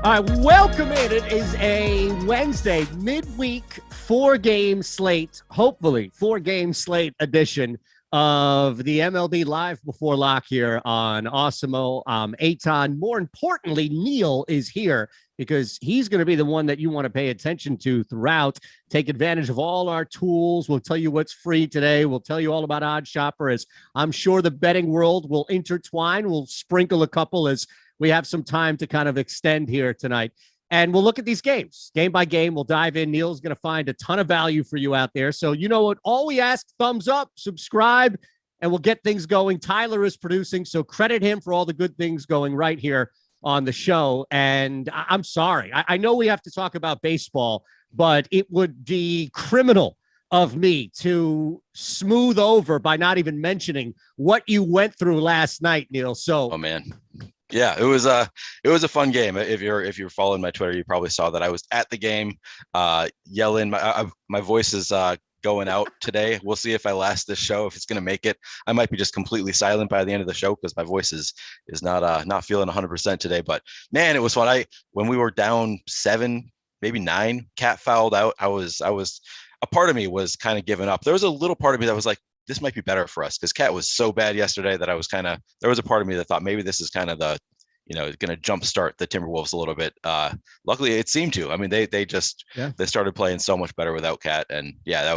All right, welcome in. It is a Wednesday midweek four-game slate, hopefully four-game slate edition of the MLB Live Before Lock here on Awesemo. Eitan. More importantly, Neil is here because he's going to be the one that you want to pay attention to throughout. Take advantage of all our tools. We'll tell you what's free today. We'll tell you all about Odd Shopper, as I'm sure the betting world will intertwine. We'll sprinkle a couple as we have some time to kind of extend here tonight. And we'll look at these games game by game. We'll dive in. Neil's going to find a ton of value for you out there. So you know what? All we ask, thumbs up, subscribe, and we'll get things going. Tyler is producing, so credit him for all the good things going right here on the show. And I'm sorry. I know we have to talk about baseball, but it would be criminal of me to smooth over by not even mentioning what you went through last night, Neil. So, oh man. Yeah, it was a fun game. If you're following my Twitter, you probably saw that I was at the game, yelling. My voice is going out today. We'll see if I last this show. If it's going to make it, I might be just completely silent by the end of the show because my voice is not feeling 100% today. But man, it was fun. When we were down 7, maybe 9, Cat fouled out. I was a part of me was kind of giving up. There was a little part of me that was like, this might be better for us because Cat was so bad yesterday that there was a part of me that thought maybe this is kind of the, going to jumpstart the Timberwolves a little bit. Luckily it seemed to. I mean, they started playing so much better without Cat, and yeah, that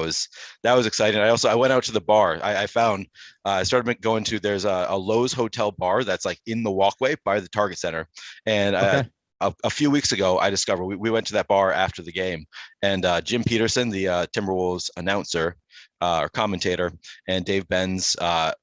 was exciting. I went out to the bar. I found I started going to, there's a Lowe's hotel bar that's like in the walkway by the Target Center, and okay. A few weeks ago, I discovered we went to that bar after the game, and Jim Peterson, the Timberwolves announcer or commentator, and Dave Benz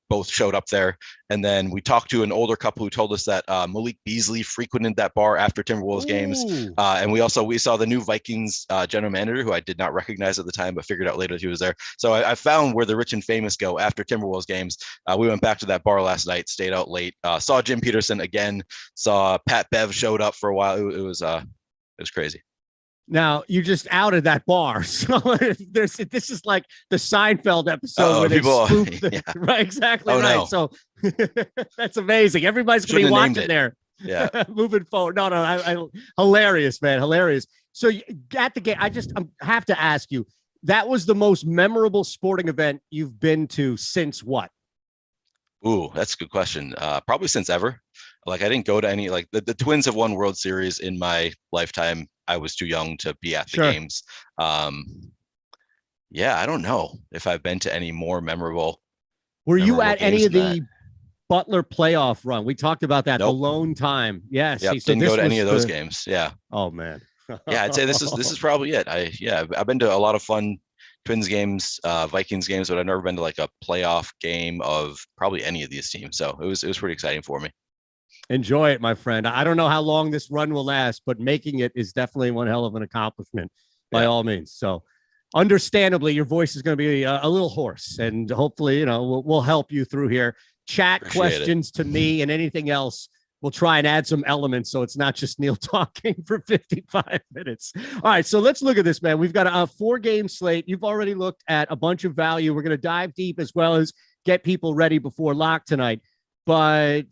both showed up there. And then we talked to an older couple who told us that Malik Beasley frequented that bar after Timberwolves games. And we saw the new Vikings general manager, who I did not recognize at the time, but figured out later that he was there. So I found where the rich and famous go after Timberwolves games. We went back to that bar last night, stayed out late, saw Jim Peterson again, saw Pat Bev showed up for a while. It was crazy. Now, you just outed that bar. So this is like the Seinfeld episode where they spoofed the, yeah. Right, exactly right. No. So that's amazing. Everybody's going to be watching there. Yeah. Moving forward. No, I hilarious, man. Hilarious. So at the game, I have to ask you, that was the most memorable sporting event you've been to since what? Ooh, that's a good question. Probably since ever. Like, I didn't go to any, like the Twins have won World Series in my lifetime. I was too young to be at the games. Yeah, I don't know if I've been to any more memorable. Were you at any of the Butler playoff run? We talked about that. Nope. Alone time. Yes. Yeah, didn't go to any of those games. Yeah. Oh man. Yeah, I'd say this is probably it. I've been to a lot of fun Twins games, Vikings games, but I've never been to like a playoff game of probably any of these teams. So it was pretty exciting for me. Enjoy it, my friend. I don't know how long this run will last, but making it is definitely one hell of an accomplishment by all means. So understandably, your voice is going to be a little hoarse, and hopefully, we'll help you through here. Chat Appreciate questions to me and anything else. We'll try and add some elements so it's not just Neil talking for 55 minutes. All right, so let's look at this, man. We've got a 4-game slate. You've already looked at a bunch of value. We're going to dive deep as well as get people ready before lock tonight. But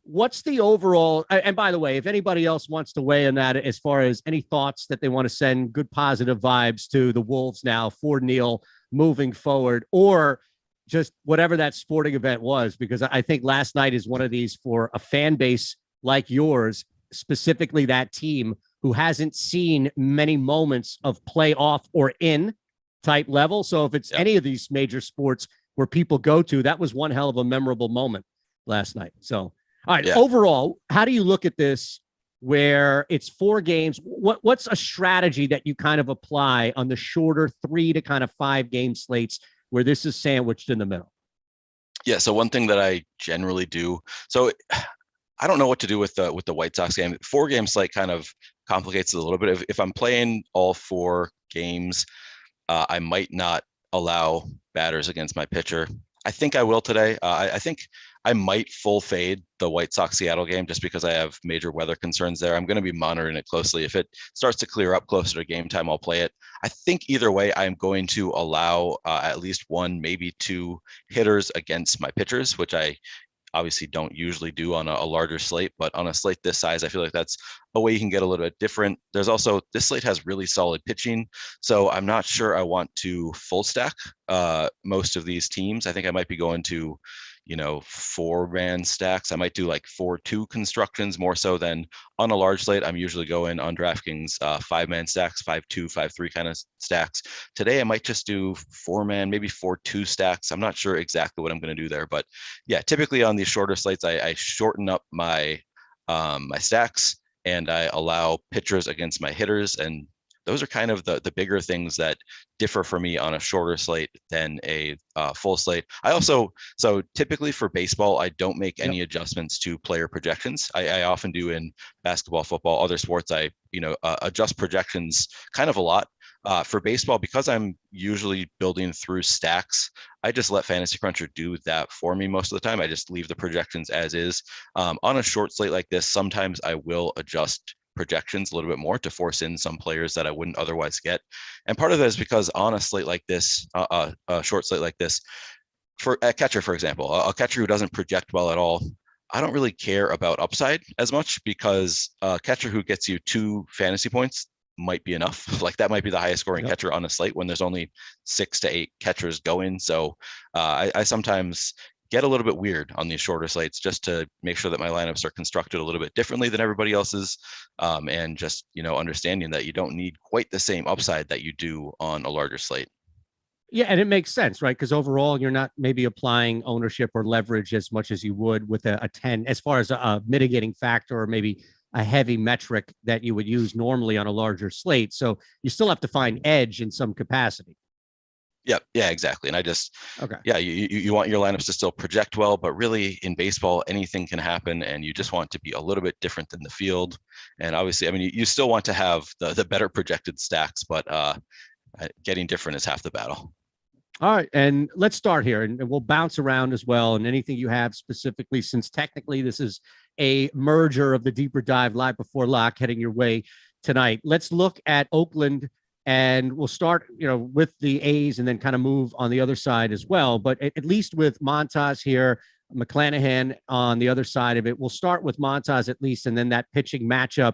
what's the overall, and by the way, if anybody else wants to weigh in that as far as any thoughts that they want to send good positive vibes to the Wolves now for Neil moving forward, or just whatever that sporting event was, because I think last night is one of these for a fan base like yours, specifically that team who hasn't seen many moments of playoff or in type level. So if it's any of these major sports where people go to, that was one hell of a memorable moment last night. So, all right. Yeah. Overall, how do you look at this where it's 4 games? What's a strategy that you kind of apply on the shorter 3 to kind of 5 game slates where this is sandwiched in the middle? Yeah. So one thing that I generally do, so I don't know what to do with the White Sox game. 4 game slate kind of complicates it a little bit. If I'm playing all 4 games, I might not allow batters against my pitcher. I think I will today. I think I might full fade the White Sox Seattle game just because I have major weather concerns there. I'm going to be monitoring it closely. If it starts to clear up closer to game time, I'll play it. I think either way, I'm going to allow at least 1, maybe 2 hitters against my pitchers, which I obviously don't usually do on a larger slate, but on a slate this size, I feel like that's a way you can get a little bit different. There's also, this slate has really solid pitching, so I'm not sure I want to full stack most of these teams. I think I might be going to, 4-man stacks. I might do like 4-2 constructions more so than on a large slate. I'm usually going on DraftKings 5-man stacks, 5-2, 5-3 kind of stacks. Today I might just do 4-man, maybe 4-2 stacks. I'm not sure exactly what I'm going to do there, but yeah, typically on these shorter slates, I shorten up my my stacks and I allow pitchers against my hitters, and those are kind of the bigger things that differ for me on a shorter slate than a full slate. I also, so typically for baseball, I don't make any adjustments to player projections. I often do in basketball, football, other sports. I adjust projections kind of a lot. For baseball, because I'm usually building through stacks, I just let Fantasy Cruncher do that for me most of the time. I just leave the projections as is. On a short slate like this, sometimes I will adjust projections a little bit more to force in some players that I wouldn't otherwise get. And part of that is because on a slate like this, a short slate like this, for a catcher, for example, a catcher who doesn't project well at all, I don't really care about upside as much, because a catcher who gets you 2 fantasy points might be enough. Like that might be the highest scoring catcher on a slate when there's only 6 to 8 catchers going. So I sometimes get a little bit weird on these shorter slates just to make sure that my lineups are constructed a little bit differently than everybody else's. And just, understanding that you don't need quite the same upside that you do on a larger slate. Yeah, and it makes sense, right? Because overall, you're not maybe applying ownership or leverage as much as you would with a 10, as far as a mitigating factor or maybe a heavy metric that you would use normally on a larger slate. So you still have to find edge in some capacity. Yep. Yeah, exactly. And I just, you want your lineups to still project well, but really in baseball, anything can happen, and you just want to be a little bit different than the field. And obviously, I mean, you still want to have the better projected stacks, but getting different is half the battle. All right. And let's start here, and we'll bounce around as well. And anything you have specifically, since technically this is a merger of the deeper dive live before lock heading your way tonight. Let's look at Oakland, and we'll start, with the A's and then kind of move on the other side as well. But at least with Montas here, McClanahan on the other side of it, we'll start with Montas at least, and then that pitching matchup.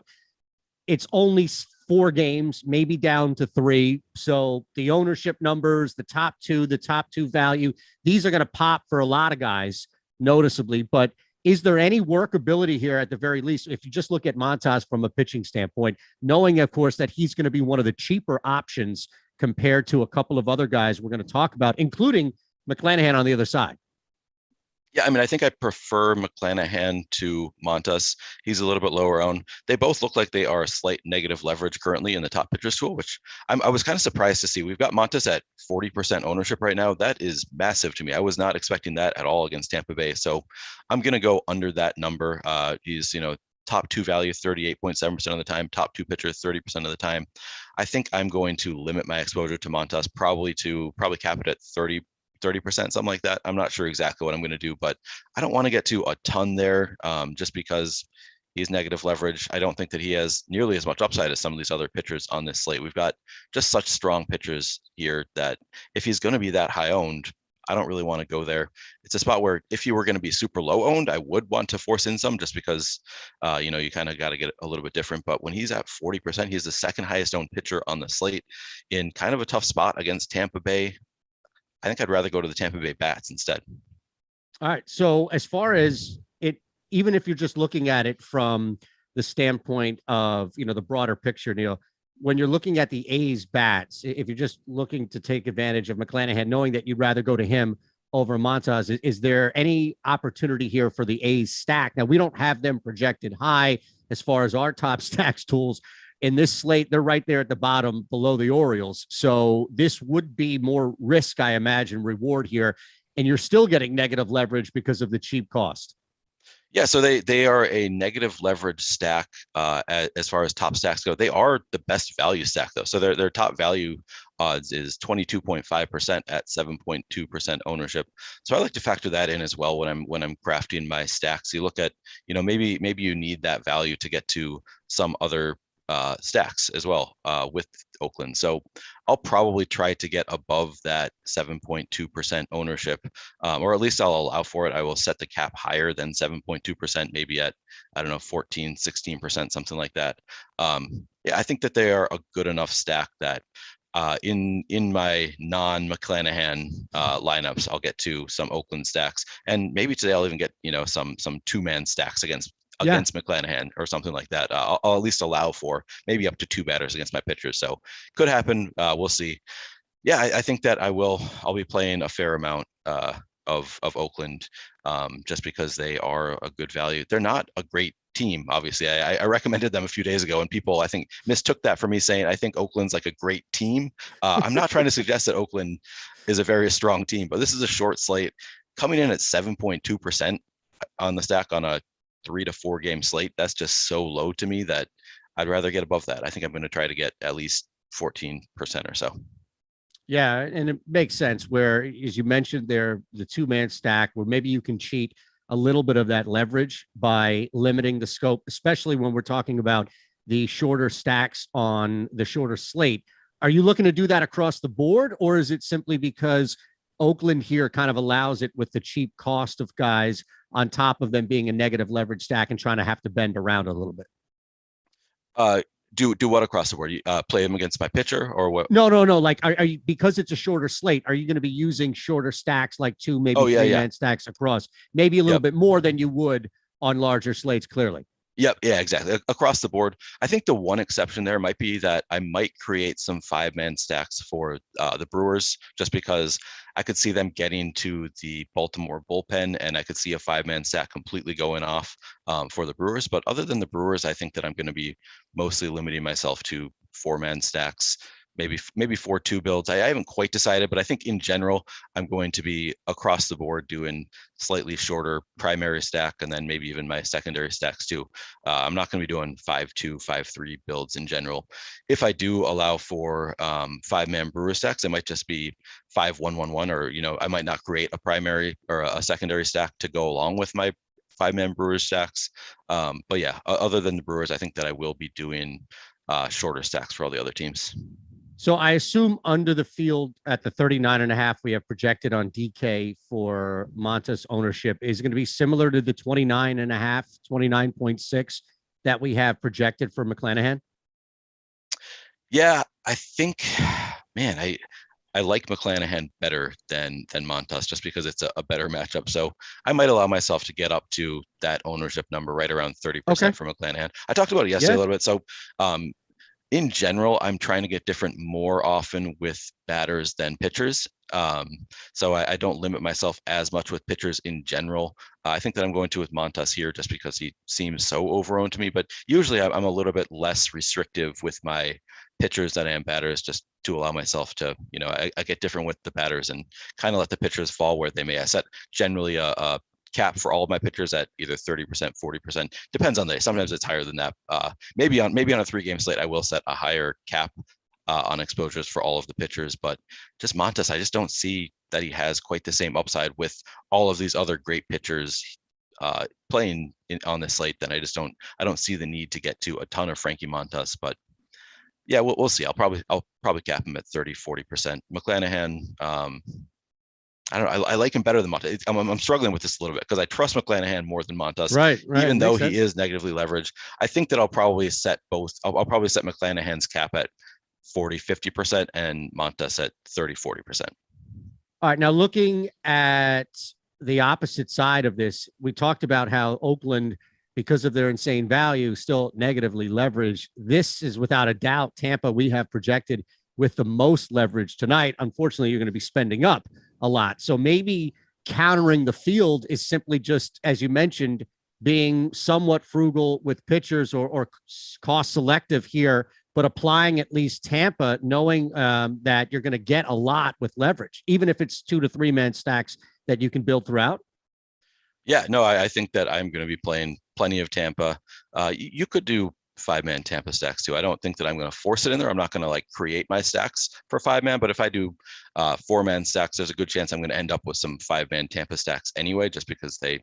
It's only 4 games, maybe down to 3. So the ownership numbers, the top two value, these are going to pop for a lot of guys noticeably. But is there any workability here at the very least, if you just look at Montas from a pitching standpoint, knowing, of course, that he's going to be one of the cheaper options compared to a couple of other guys we're going to talk about, including McClanahan on the other side? Yeah, I mean, I think I prefer McClanahan to Montas. He's a little bit lower owned. They both look like they are a slight negative leverage currently in the top pitchers tool, which I was kind of surprised to see. We've got Montas at 40% ownership right now. That is massive to me. I was not expecting that at all against Tampa Bay. So I'm going to go under that number. He's, top 2 value 38.7% of the time, top 2 pitcher 30% of the time. I think I'm going to limit my exposure to Montas probably cap it at 30%, something like that. I'm not sure exactly what I'm going to do, but I don't want to get to a ton there just because he's negative leverage. I don't think that he has nearly as much upside as some of these other pitchers on this slate. We've got just such strong pitchers here that if he's going to be that high owned, I don't really want to go there. It's a spot where if you were going to be super low owned, I would want to force in some just because, you kind of got to get a little bit different. But when he's at 40%, he's the second highest owned pitcher on the slate in kind of a tough spot against Tampa Bay. I think I'd rather go to the Tampa Bay Bats instead. All right. So as far as it, even if you're just looking at it from the standpoint of, the broader picture, Neil, when you're looking at the A's bats, if you're just looking to take advantage of McClanahan, knowing that you'd rather go to him over Montas, is there any opportunity here for the A's stack? Now, we don't have them projected high as far as our top stacks tools. In this slate, they're right there at the bottom below the Orioles. So this would be more risk, I imagine, reward here. And you're still getting negative leverage because of the cheap cost. Yeah, so they are a negative leverage stack as far as top stacks go. They are the best value stack though. So their top value odds is 22.5% at 7.2% ownership. So I like to factor that in as well when I'm crafting my stacks. You look at, maybe you need that value to get to some other stacks as well with Oakland. So I'll probably try to get above that 7.2% ownership, or at least I'll allow for it. I will set the cap higher than 7.2%, maybe at, I don't know, 14, 16%, something like that. Yeah, I think that they are a good enough stack that in my non-McClanahan lineups, I'll get to some Oakland stacks, and maybe today I'll even get some two-man stacks against McClanahan or something like that. I'll at least allow for maybe up to 2 batters against my pitchers. So could happen. We'll see. Yeah, I think that I'll be playing a fair amount of Oakland just because they are a good value. They're not a great team, obviously. I recommended them a few days ago, and people, I think, mistook that for me saying I think Oakland's like a great team. I'm not trying to suggest that Oakland is a very strong team, but this is a short slate coming in at 7.2% on the stack on a 3 to 4 game slate. That's just so low to me that I'd rather get above that. I think I'm going to try to get at least 14% or so. Yeah, and it makes sense where, as you mentioned there, the two-man stack where maybe you can cheat a little bit of that leverage by limiting the scope, especially when we're talking about the shorter stacks on the shorter slate. Are you looking to do that across the board, or is it simply because Oakland here kind of allows it with the cheap cost of guys on top of them being a negative leverage stack and trying to have to bend around a little bit? Do what across the board? You play them against my pitcher or what? No. Like, are you, because it's a shorter slate, are you going to be using shorter stacks, like 2, maybe 3-man stacks across, maybe a little bit more than you would on larger slates, clearly? Yep. Yeah, exactly. Across the board. I think the one exception there might be that I might create some 5-man stacks for the Brewers, just because I could see them getting to the Baltimore bullpen, and I could see a 5-man stack completely going off for the Brewers. But other than the Brewers, I think that I'm going to be mostly limiting myself to 4-man stacks, maybe 4-2 builds. I haven't quite decided, but I think in general, I'm going to be across the board doing slightly shorter primary stack, and then maybe even my secondary stacks too. I'm not going to be doing 5-2, 5-3 builds in general. If I do allow for 5-man Brewer stacks, it might just be 5-1-1-1, or I might not create a primary or a secondary stack to go along with my 5-man Brewers stacks. But yeah, other than the Brewers, I think that I will be doing shorter stacks for all the other teams. So I assume under the field at the 39.5 we have projected on DK for Montas ownership is going to be similar to the 29.5, 29.6 that we have projected for McClanahan. Yeah, I think, man, I like McClanahan better than Montas just because it's a better matchup. So I might allow myself to get up to that ownership number right around 30% for McClanahan. I talked about it yesterday a little bit. So in general, I'm trying to get different more often with batters than pitchers. So I don't limit myself as much with pitchers in general. I think that I'm going to with Montas here just because he seems so overowned to me. But usually I'm a little bit less restrictive with my pitchers than I am batters, just to allow myself to, I get different with the batters and kind of let the pitchers fall where they may. I set generally a cap for all of my pitchers at either 30%, 40%, depends on the day. Sometimes it's higher than that. Maybe on a 3-game slate, I will set a higher cap on exposures for all of the pitchers, but just Montas, I just don't see that he has quite the same upside with all of these other great pitchers playing on this slate. Then I don't see the need to get to a ton of Frankie Montas, but yeah, we'll see. I'll probably cap him at 30, 40%. McClanahan, I don't know. I like him better than Montas. I'm struggling with this a little bit because I trust McClanahan more than Montas. Right. Even though he is negatively leveraged, I think that I'll probably set both. I'll probably set McClanahan's cap at 40, 50% and Montas at 30, 40%. All right. Now, looking at the opposite side of this, we talked about how Oakland, because of their insane value, still negatively leveraged. This is without a doubt Tampa we have projected with the most leverage tonight. Unfortunately, you're going to be spending up a lot. So maybe countering the field is simply just, as you mentioned, being somewhat frugal with pitchers or cost selective here, but applying at least Tampa, knowing that you're going to get a lot with leverage, even if it's 2 to 3-man stacks that you can build throughout. Yeah, no, I think that I'm going to be playing plenty of Tampa. You could do 5-man Tampa stacks too. I don't think that I'm going to force it in there. I'm not going to create my stacks for 5-man, but if I do 4-man stacks, there's a good chance I'm going to end up with some 5-man Tampa stacks anyway, just because they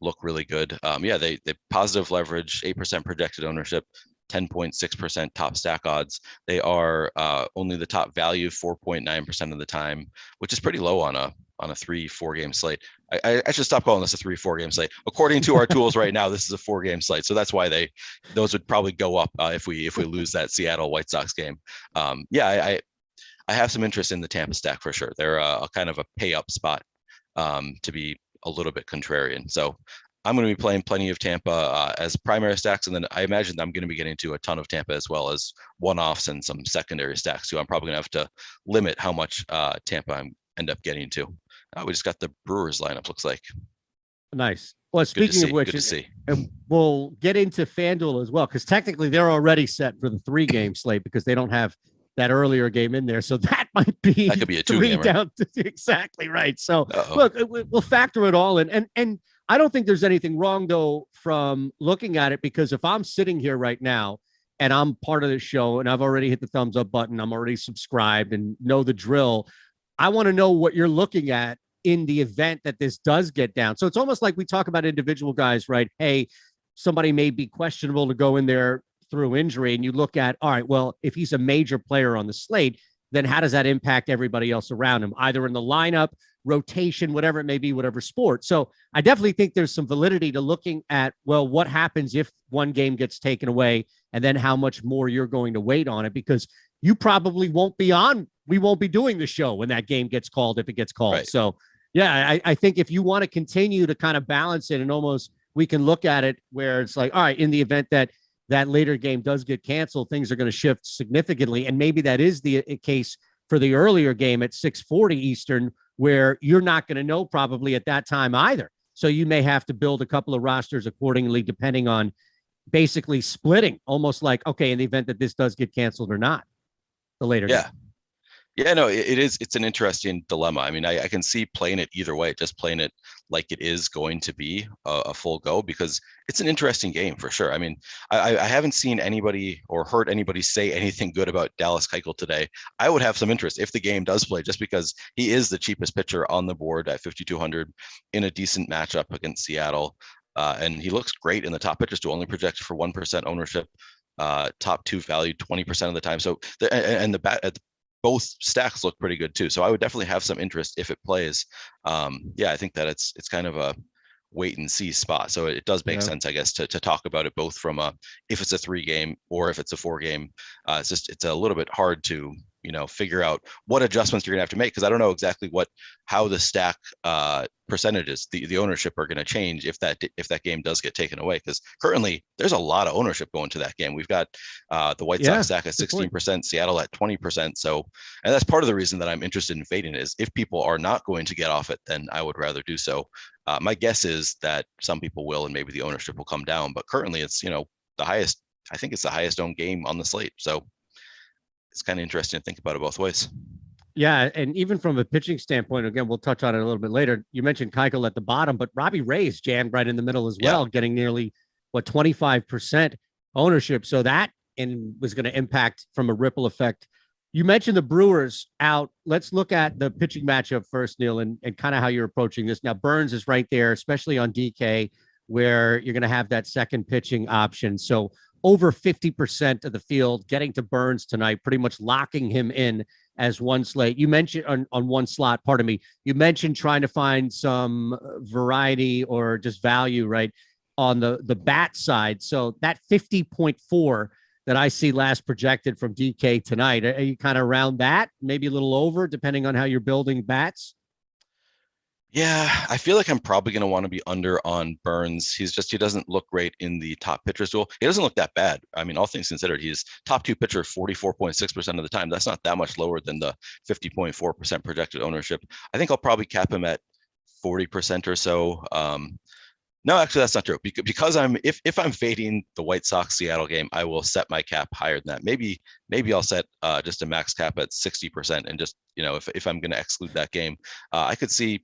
look really good. They positive leverage, 8% projected ownership. 10.6% top stack odds. They are only the top value 4.9% of the time, which is pretty low on a 3-4 game slate. I should stop calling this a 3-4 game slate. According to our tools right now, this is a 4 game slate. So that's why those would probably go up if we lose that Seattle White Sox game. I have some interest in the Tampa stack for sure. They're a kind of a pay up spot to be a little bit contrarian. So I'm going to be playing plenty of Tampa as primary stacks. And then I imagine I'm going to be getting to a ton of Tampa as well as one-offs and some secondary stacks too. I'm probably going to have to limit how much Tampa I end up getting to. We just got the Brewers lineup, looks like. Nice. Well, speaking of which, and we'll get into FanDuel as well, because technically they're already set for the 3-game slate because they don't have that earlier game in there. So that could be a 2-game down. Right? Exactly right. So look, we'll factor it all in. And I don't think there's anything wrong, though, from looking at it, because if I'm sitting here right now and I'm part of the show and I've already hit the thumbs up button, I'm already subscribed and know the drill, I want to know what you're looking at in the event that this does get down. So it's almost like we talk about individual guys, right? Hey, somebody may be questionable to go in there through injury, and you look at, all right, well, if he's a major player on the slate, then how does that impact everybody else around him, either in the lineup, rotation, whatever it may be, whatever sport. So I definitely think there's some validity to looking at, well, what happens if one game gets taken away, and then how much more you're going to wait on it, because you probably won't be on. We won't be doing the show when that game gets called, if it gets called. Right. So yeah, I think if you want to continue to kind of balance it, and almost we can look at it where it's like, all right, in the event that that later game does get canceled, things are going to shift significantly. And maybe that is the case for the earlier game at 6:40 Eastern, where you're not going to know probably at that time either. So you may have to build a couple of rosters accordingly, depending on basically splitting, almost like, okay, in the event that this does get canceled or not, the later game. Yeah, no, it's an interesting dilemma. I mean, I can see playing it either way, just playing it like it is going to be a full go, because it's an interesting game for sure. I mean, I haven't seen anybody or heard anybody say anything good about Dallas Keuchel today. I would have some interest if the game does play, just because he is the cheapest pitcher on the board at 5,200 in a decent matchup against Seattle. And he looks great in the top pitchers to only projected for 1% ownership, top 2 value 20% of the time. So, both stacks look pretty good too. So I would definitely have some interest if it plays. I think that it's kind of a wait and see spot. So it does make sense, I guess, to talk about it both from if it's a 3-game or if it's a 4-game. It's a little bit hard to, figure out what adjustments you're gonna have to make, because I don't know exactly how the stack percentages, the ownership are going to change if that game does get taken away, because currently there's a lot of ownership going to that game. We've got the White Sox stack at 16%, Seattle at 20%. So, and that's part of the reason that I'm interested in fading it, is if people are not going to get off it, then I would rather do so. My guess is that some people will, and maybe the ownership will come down, but currently it's, the highest, I think it's the highest owned game on the slate. So it's kind of interesting to think about it both ways. Yeah, and even from a pitching standpoint, again, we'll touch on it a little bit later. You mentioned Keuchel at the bottom, but Robbie Ray's jammed right in the middle as well, getting nearly 25% ownership. So that was going to impact from a ripple effect. You mentioned the Brewers out. Let's look at the pitching matchup first, Neil, and kind of how you're approaching this. Now, Burns is right there, especially on DK, where you're going to have that second pitching option. So over 50% of the field getting to Burns tonight, pretty much locking him in as one slate. You mentioned on one slot, pardon me, you mentioned trying to find some variety or just value, right, on the bat side. So that 50.4 that I see last projected from DK tonight, are you kind of around that? Maybe a little over, depending on how you're building bats? Yeah, I feel like I'm probably going to want to be under on Burns. He doesn't look great in the top pitchers duel. He doesn't look that bad. I mean, all things considered, he's top 2 pitcher 44.6% of the time. That's not that much lower than the 50.4% projected ownership. I think I'll probably cap him at 40% or so. No, actually, that's not true. Because if I'm fading the White Sox Seattle game, I will set my cap higher than that. Maybe I'll set just a max cap at 60%, and just, if I'm going to exclude that game, I could see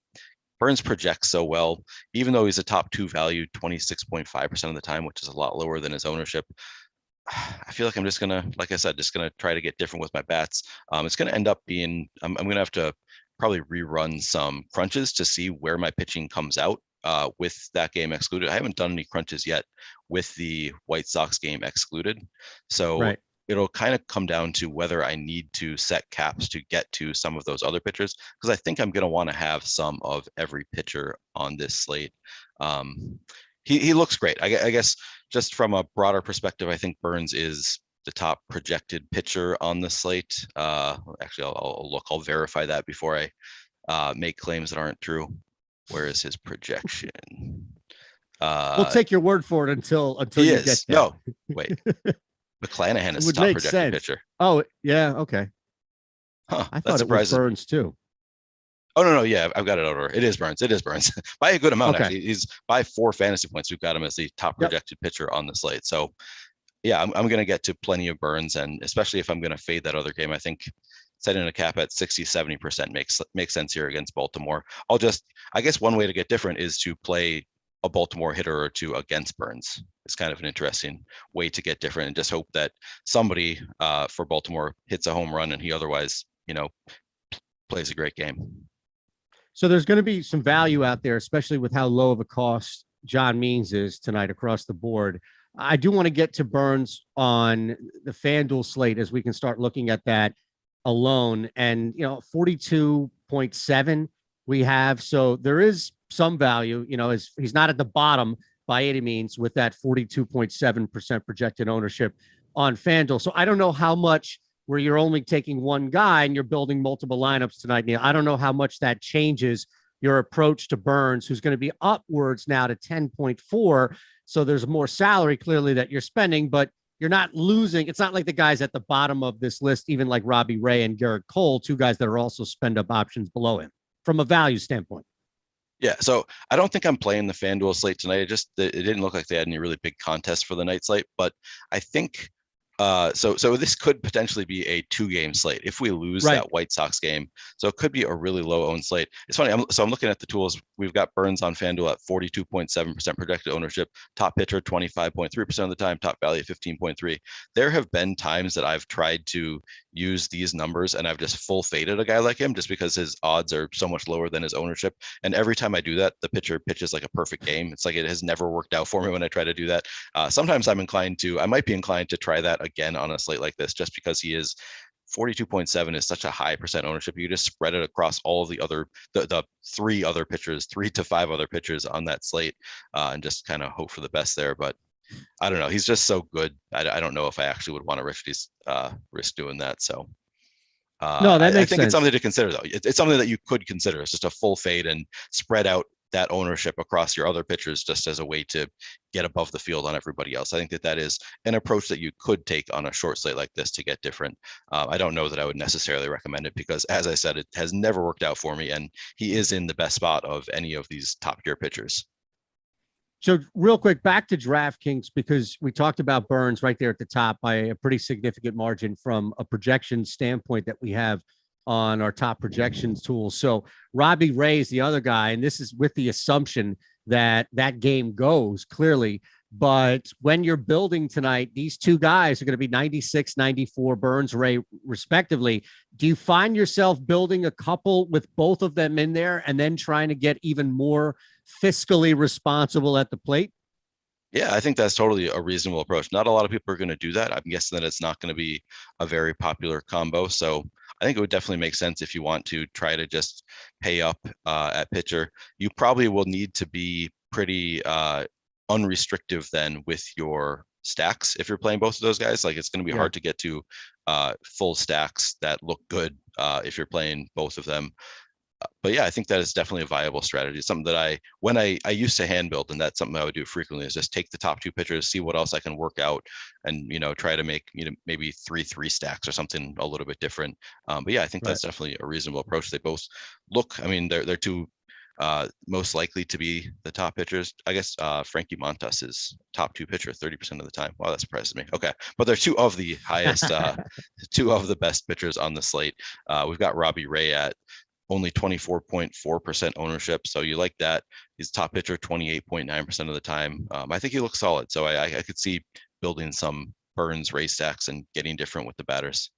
Burns projects so well, even though he's a top 2 value 26.5% of the time, which is a lot lower than his ownership. I feel like I'm just gonna, like I said, try to get different with my bats. It's gonna end up being, I'm gonna have to probably rerun some crunches to see where my pitching comes out with that game excluded. I haven't done any crunches yet with the White Sox game excluded. So Right. it'll kind of come down to whether I need to set caps to get to some of those other pitchers, because I think I'm going to want to have some of every pitcher on this slate. He looks great. I guess just from a broader perspective, I think Burns is the top projected pitcher on the slate. Actually, I'll look. I'll verify that before I make claims that aren't true. Where is his projection? We'll take your word for it until he you is. get there. No, wait. McClanahan is the top projected pitcher. Oh, yeah. Okay. Huh, I thought it was Burns too. Oh, no. Yeah, I've got it over. It is Burns. By a good amount, Okay. actually. He's by 4 fantasy points. We've got him as the top projected pitcher on the slate. So, yeah, I'm going to get to plenty of Burns. And especially if I'm going to fade that other game, I think setting a cap at 60-70% makes sense here against Baltimore. I guess one way to get different is to play a Baltimore hitter or two against Burns. It's kind of an interesting way to get different, and just hope that somebody for Baltimore hits a home run and he otherwise, plays a great game. So there's going to be some value out there, especially with how low of a cost John Means is tonight across the board. I do want to get to Burns on the FanDuel slate as we can start looking at that alone. And, 42.7 we have. So there is some value, as he's not at the bottom by any means with that 42.7% projected ownership on FanDuel. So I don't know how much, where you're only taking one guy and you're building multiple lineups tonight, Neil. I don't know how much that changes your approach to Burns, who's going to be upwards now to 10.4. So there's more salary clearly that you're spending, but you're not losing. It's not like the guys at the bottom of this list, even like Robbie Ray and Garrett Cole, two guys that are also spend up options below him from a value standpoint. Yeah, so I don't think I'm playing the FanDuel slate tonight. It didn't look like they had any really big contests for the night slate, but I think so this could potentially be a 2-game slate if we lose that White Sox game. So it could be a really low owned slate. It's funny. I'm looking at the tools. We've got Burns on FanDuel at 42.7% projected ownership, top pitcher 25.3% of the time, top value 15.3. There have been times that I've tried to use these numbers and I've just full faded a guy like him just because his odds are so much lower than his ownership. And every time I do that, the pitcher pitches like a perfect game. It's like it has never worked out for me when I try to do that. Sometimes I might be inclined to try that again on a slate like this, just because he is 42.7 is such a high percent ownership. You just spread it across all of the 3 to 5 other pitchers on that slate, and just kind of hope for the best there. But I don't know. He's just so good. I don't know if I actually would want to risk doing that. So no, that makes I think sense. It's something to consider, though. It's something that you could consider. It's just a full fade and spread out that ownership across your other pitchers, just as a way to get above the field on everybody else. I think that is an approach that you could take on a short slate like this to get different. I don't know that I would necessarily recommend it because, as I said, it has never worked out for me, and he is in the best spot of any of these top tier pitchers. So real quick, back to DraftKings, because we talked about Burns right there at the top by a pretty significant margin from a projection standpoint that we have on our top projections tool. So Robbie Ray is the other guy, and this is with the assumption that that game goes clearly. But when you're building tonight, these two guys are going to be 96, 94, Burns, Ray, respectively. Do you find yourself building a couple with both of them in there and then trying to get even more fiscally responsible at the plate? Yeah, I think that's totally a reasonable approach. Not a lot of people are going to do that. I'm guessing that it's not going to be a very popular combo. So I think it would definitely make sense if you want to try to just pay up at pitcher. You probably will need to be pretty unrestrictive then with your stacks if you're playing both of those guys. Like, it's going to be hard to get to full stacks that look good if you're playing both of them. But yeah, I think that is definitely a viable strategy. It's something that when I used to hand build, and that's something I would do frequently, is just take the top 2 pitchers, see what else I can work out, and try to make maybe 3 stacks or something a little bit different. But yeah, I think that's definitely a reasonable approach. They both look, I mean, they're 2 most likely to be the top pitchers. I guess Frankie Montas is top 2 pitcher 30% of the time. Wow, that surprises me. Okay, but they're 2 of the highest, 2 of the best pitchers on the slate. We've got Robbie Ray at only 24.4% ownership. So you like that. He's top pitcher 28.9% of the time. I think he looks solid. So I could see building some Burns Ray stacks and getting different with the batters.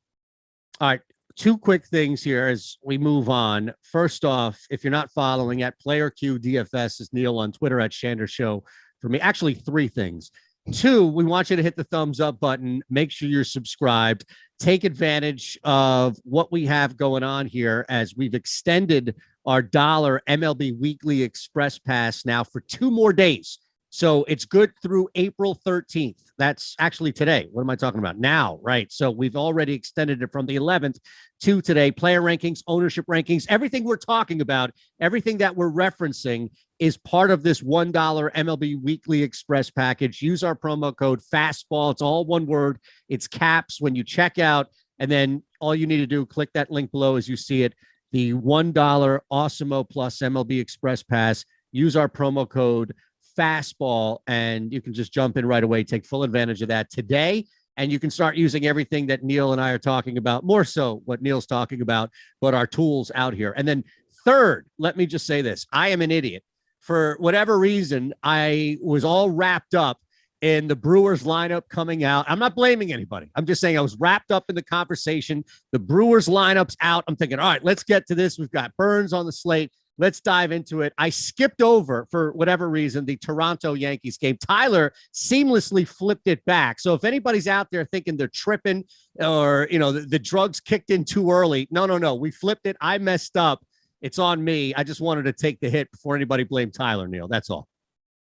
All right. 2 quick things here as we move on. First off, if you're not following at Player Q DFS is Neil on Twitter at Shander Show for me. Actually, 3 things. 2, we want you to hit the thumbs up button. Make sure you're subscribed. Take advantage of what we have going on here as we've extended our $1 MLB Weekly Express Pass now for 2 more days. So it's good through April 13th. That's actually today. What am I talking about? Now, right? So we've already extended it from the 11th to today. Player rankings, ownership rankings, everything we're talking about, everything that we're referencing is part of this $1 MLB Weekly Express package. Use our promo code FASTBALL. It's all one word. It's caps when you check out. And then all you need to do, click that link below as you see it. The $1 Awesemo Plus MLB Express Pass. Use our promo code FASTBALL, and you can just jump in right away. Take full advantage of that today, and you can start using everything that Neil and I are talking about, more so what Neil's talking about, but our tools out here. And then 3rd, let me just say this. I am an idiot. For whatever reason, I was all wrapped up in the Brewers lineup coming out. I'm not blaming anybody. I'm just saying I was wrapped up in the conversation. The Brewers lineup's out. I'm thinking, all right, let's get to this. We've got Burns on the slate. Let's dive into it. I skipped over, for whatever reason, the Toronto Yankees game. Tyler seamlessly flipped it back. So if anybody's out there thinking they're tripping or, the drugs kicked in too early, no. We flipped it. I messed up. It's on me. I just wanted to take the hit before anybody blamed Tyler, Neil. That's all.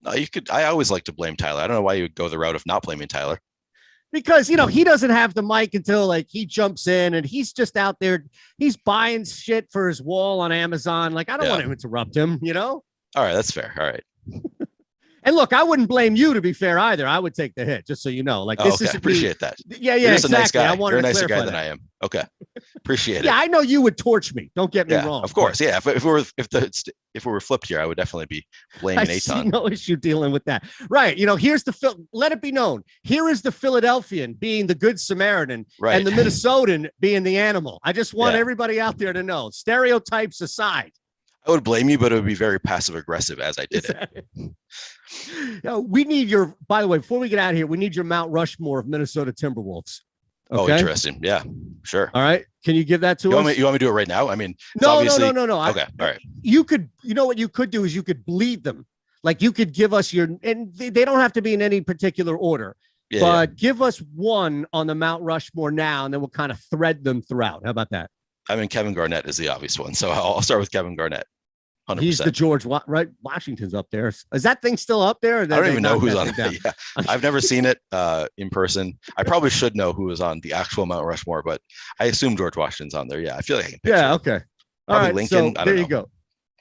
No, you could. I always like to blame Tyler. I don't know why you would go the route of not blaming Tyler. Because, he doesn't have the mic until he jumps in and he's just out there. He's buying shit for his wall on Amazon. I don't want to interrupt him, All right. That's fair. All right. And look, I wouldn't blame you, to be fair, either. I would take the hit, just so you know. This is appreciate that. Yeah, You're just exactly. a nice guy. I wanted You're a to nicer guy that. than I am. Okay. Appreciate it. Yeah, I know you would torch me. Don't get me wrong. Of course. Yeah. If we were flipped here, I would definitely be blaming I see Aton. no issue dealing with that. Right. Here's let it be known. Here is the Philadelphian being the good Samaritan, right, and the Minnesotan being the animal. I just want everybody out there to know, stereotypes aside. I would blame you, but it would be very passive aggressive as I did it. We need by the way, before we get out of here, we need your Mount Rushmore of Minnesota Timberwolves. Okay? Oh, interesting. Yeah, sure. All right. Can you give that to us? You want me to do it right now? I mean, no. Okay. All right. You could, what you could do is you could bleed them. You could give us and they don't have to be in any particular order, but give us one on the Mount Rushmore now, and then we'll kind of thread them throughout. How about that? I mean, Kevin Garnett is the obvious one. So I'll start with Kevin Garnett. 100%. He's the George, right? Washington's up there. Is that thing still up there? I don't even know who's on it. Yeah. I've never seen it in person. I probably should know who was on the actual Mount Rushmore, but I assume George Washington's on there. Yeah, I feel like I can picture him. Okay. All right, Lincoln. So there you go.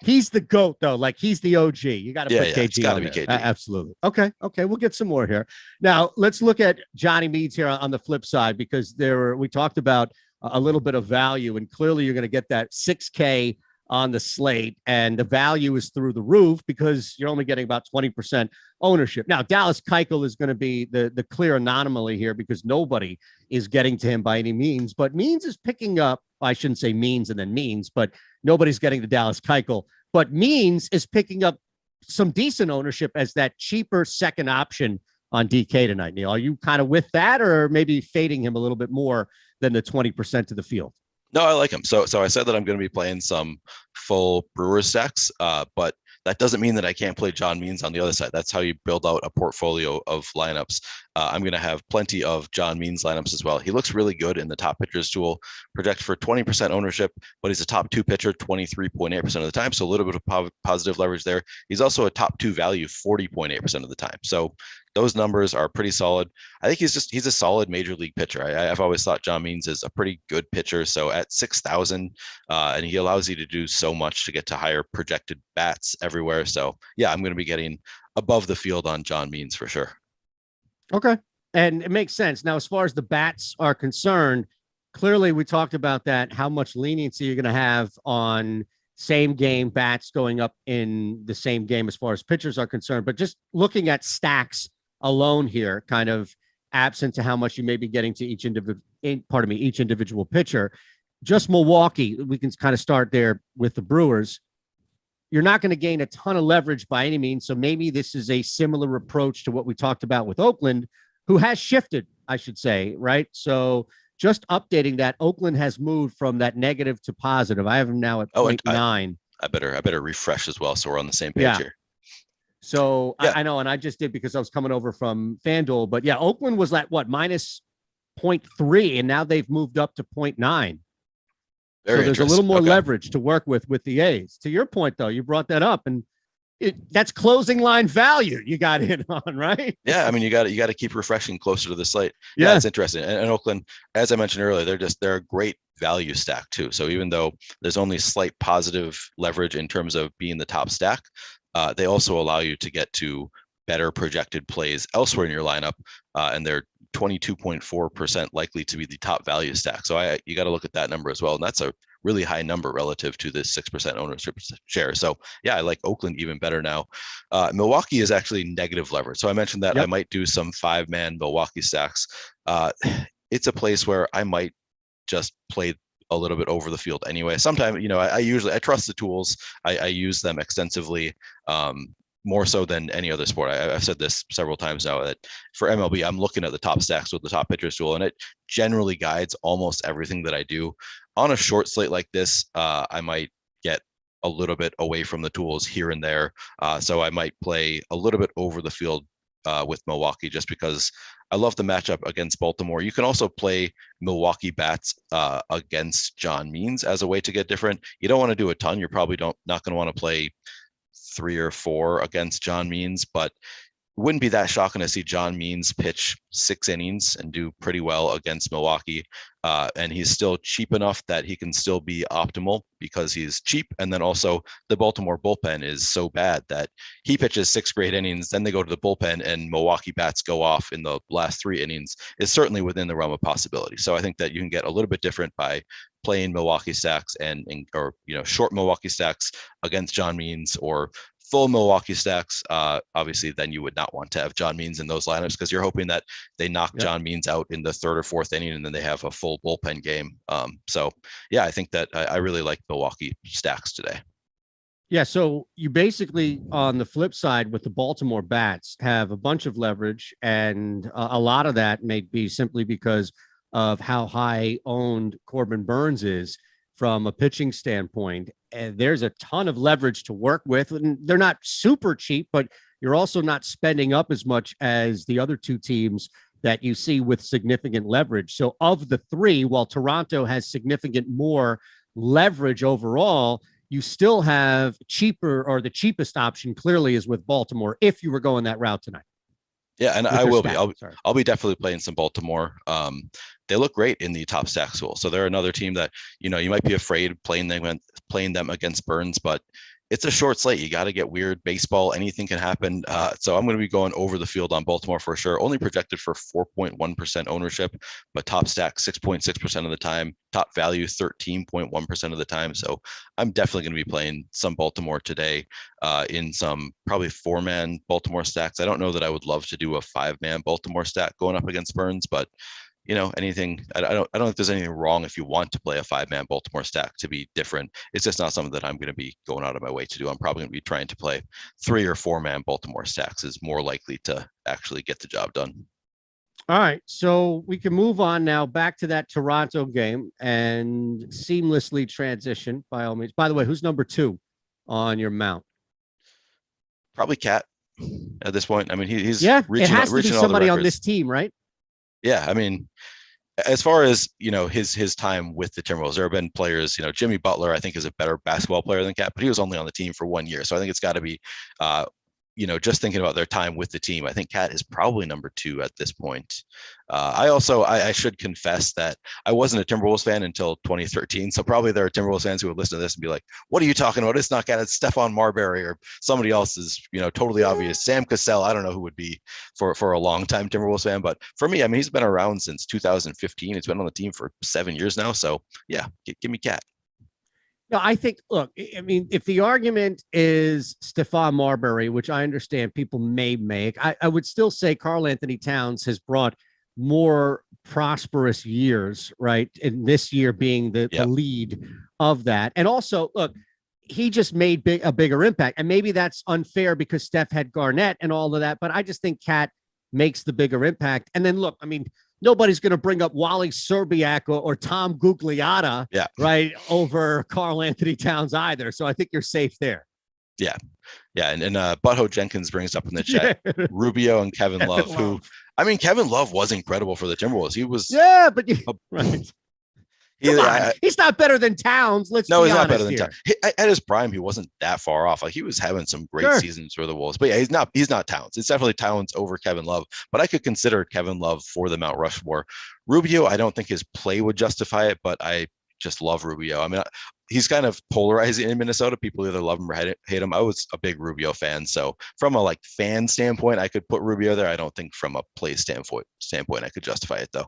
He's the GOAT, though. He's the OG. You got to put KG it's gotta on be there. KG. Absolutely. Okay. We'll get some more here. Now, let's look at Johnny Meads here on the flip side, because we talked about a little bit of value, and clearly you're going to get that 6K on the slate, and the value is through the roof because you're only getting about 20% ownership. Now, Dallas Keuchel is going to be the clear anomaly here because nobody is getting to him by any means, but Means is picking up. I shouldn't say Means and then Means, but nobody's getting to Dallas Keuchel, but Means is picking up some decent ownership as that cheaper second option on DK tonight. Neil, are you kind of with that, or maybe fading him a little bit more than the 20% to the field? No, I like him. So I said that I'm going to be playing some full Brewers stacks, but that doesn't mean that I can't play John Means on the other side. That's how you build out a portfolio of lineups. I'm going to have plenty of John Means lineups as well. He looks really good in the top pitchers tool, projected for 20% ownership, but he's a top 2 pitcher 23.8% of the time. So a little bit of positive leverage there. He's also a top 2 value 40.8% of the time. So those numbers are pretty solid. I think he's a solid major league pitcher. I've always thought John Means is a pretty good pitcher. So at 6,000, and he allows you to do so much to get to higher projected bats everywhere. So yeah, I'm going to be getting above the field on John Means for sure. Okay. And it makes sense. Now, as far as the bats are concerned, clearly we talked about that, how much leniency you're going to have on same game bats going up in the same game as far as pitchers are concerned. But just looking at stacks alone here, kind of absent to how much you may be getting to each individual pitcher, just Milwaukee, we can kind of start there with the Brewers. You're not going to gain a ton of leverage by any means. So maybe this is a similar approach to what we talked about with Oakland, who has shifted, I should say, right? So just updating that, Oakland has moved from that negative to positive. I have them now at 0.9. I better refresh as well, so we're on the same page here. So Yeah. I know, and I just did because I was coming over from FanDuel. But yeah, Oakland was at what, minus 0.3, and now they've moved up to 0.9. Very So there's a little more Okay. leverage to work with the A's. To your point, though, you brought that up, and that's closing line value you got in on, right? Yeah, I mean, you got to keep refreshing closer to the slate. Yeah. It's interesting. And Oakland, as I mentioned earlier, they're a great value stack too. So even though there's only slight positive leverage in terms of being the top stack, they also allow you to get to better projected plays elsewhere in your lineup, and they're 22.4% likely to be the top value stack. So you got to look at that number as well, and that's a really high number relative to this 6% ownership share. So yeah, I like Oakland even better now. Milwaukee is actually negative leverage. So I mentioned that I might do some 5-man Milwaukee stacks. It's a place where I might just play a little bit over the field anyway. Sometimes, I trust the tools. I use them extensively. More so than any other sport. I've said this several times now that for MLB, I'm looking at the top stacks with the top pitchers tool, and it generally guides almost everything that I do. On a short slate like this, I might get a little bit away from the tools here and there. So I might play a little bit over the field with Milwaukee just because I love the matchup against Baltimore. You can also play Milwaukee bats against John Means as a way to get different. You don't want to do a ton. You're probably not going to want to play 3 or 4 against John Means, but it wouldn't be that shocking to see John Means pitch 6 innings and do pretty well against Milwaukee. And he's still cheap enough that he can still be optimal because he's cheap. And then also the Baltimore bullpen is so bad that he pitches 6 great innings, then they go to the bullpen and Milwaukee bats go off in the last 3 innings is certainly within the realm of possibility. So I think that you can get a little bit different by playing Milwaukee stacks or short Milwaukee stacks against John Means, or full Milwaukee stacks. Obviously, then you would not want to have John Means in those lineups because you're hoping that they knock John Means out in the 3rd or 4th inning and then they have a full bullpen game. So yeah, I think that I really like Milwaukee stacks today. Yeah, so you basically, on the flip side with the Baltimore bats, have a bunch of leverage, and a lot of that may be simply because of how high owned Corbin Burnes is from a pitching standpoint. And there's a ton of leverage to work with, and they're not super cheap, but you're also not spending up as much as the other 2 teams that you see with significant leverage. So of the 3, while Toronto has significant more leverage overall, you still have cheaper, or the cheapest option clearly is with Baltimore if you were going that route tonight. Yeah, and I will be. I'll be definitely playing some Baltimore. They look great in the top stack tool. So they're another team that you might be afraid playing them against Burnes, but it's a short slate. You got to get weird. Baseball, anything can happen. So I'm going to be going over the field on Baltimore for sure. Only projected for 4.1% ownership, but top stack 6.6% of the time. Top value 13.1% of the time. So I'm definitely going to be playing some Baltimore today in some probably 4-man Baltimore stacks. I don't know that I would love to do a 5-man Baltimore stack going up against Burnes, but anything, I don't think there's anything wrong if you want to play a 5-man Baltimore stack to be different. It's just not something that I'm going to be going out of my way to do. I'm probably going to be trying to play 3 or 4-man Baltimore stacks is more likely to actually get the job done. All right. So we can move on now back to that Toronto game and seamlessly transition by all means. By the way, who's number 2 on your mount? Probably Cat at this point. I mean, he's reaching, it has to be somebody on this team, right? Yeah, I mean, as far as his time with the Timberwolves, there have been players. Jimmy Butler, I think, is a better basketball player than Cat, but he was only on the team for 1 year, so I think it's got to be just thinking about their time with the team, I think Cat is probably number 2 at this point. I should confess that I wasn't a Timberwolves fan until 2013. So probably there are Timberwolves fans who would listen to this and be like, what are you talking about? It's not Cat, it's Stephon Marbury or somebody else is, totally obvious. Sam Cassell, I don't know who would be for a long time Timberwolves fan. But for me, I mean, he's been around since 2015. He's been on the team for 7 years now. So yeah, give me Cat. No, I think, look, I mean, if the argument is Stephon Marbury, which I understand people may make, I would still say Karl Anthony Towns has brought more prosperous years, right? And this year being the lead of that. And also, look, he just made a bigger impact. And maybe that's unfair because Steph had Garnett and all of that, but I just think Cat makes the bigger impact. And then, look, I mean, nobody's going to bring up Wally Serbiak or Tom Gugliotta, right, over Karl Anthony Towns either. So I think you're safe there. Yeah. Yeah. And Butthole Jenkins brings up in the chat, Rubio and Kevin Love, who, I mean, Kevin Love was incredible for the Timberwolves. He was. Yeah, but right. Come on. He's not better than Towns. Let's be honest. No, he's not better than Towns. At his prime, he wasn't that far off. Like, he was having some great seasons for the Wolves. But yeah, he's not Towns. It's definitely Towns over Kevin Love. But I could consider Kevin Love for the Mount Rushmore. Rubio, I don't think his play would justify it, but I just love Rubio. I mean, he's kind of polarizing in Minnesota. People either love him or hate him. I was a big Rubio fan. So from a fan standpoint, I could put Rubio there. I don't think from a play standpoint I could justify it though.